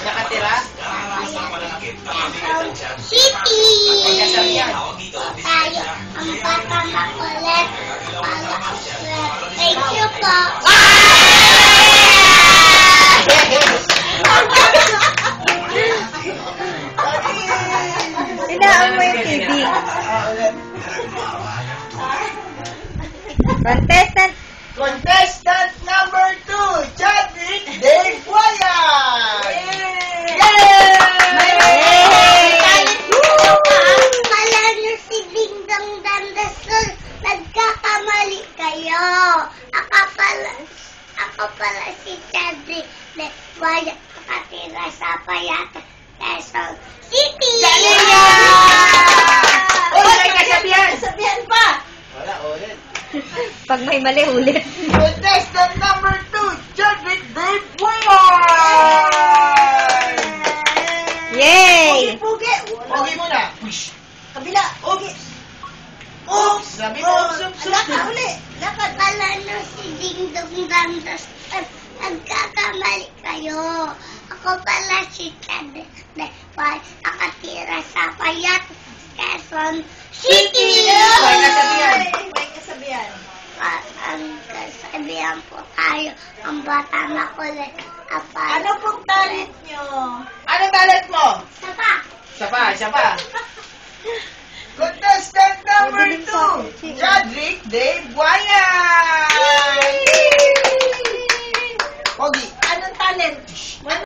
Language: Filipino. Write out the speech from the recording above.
Nakatira? City! Pagkasabihan. Tayo ang bata makulit. Thank you po. Inaan mo yung TV. Contestant number 2, Chadwick Dave Guayan! Pala nyo si Dingdong Dandasol. Nagkakamali kayo. Ako pala si Chadwick Dave Guayan. Nakatira sa Payata, Quezon City! Ulit kasabihan! Kasabihan pa! Wala, ulit. Pag may mali, ulit. Contestant number 2, Chadwick Dave Guayan! Yay! Pugi! Pogi muna. Kabila! Pugi! Oops! Sabi mo, oops. Lakad uli! Lakad! Pala nyo si Dingdong Dandasol. Nagkakamali kayo. Ako pala si Chadwick Dave Guayan. Nakatira sa Payat, Quezon City! May kasabihan. May kasabihan. Ang kasabihan po tayo, ang bata makulit. Ano pong talent nyo? Ano talent mo? Sapa! Isa pa. Contestant number 2, Chadwick Dave Guayan! Pogi. Anong talent?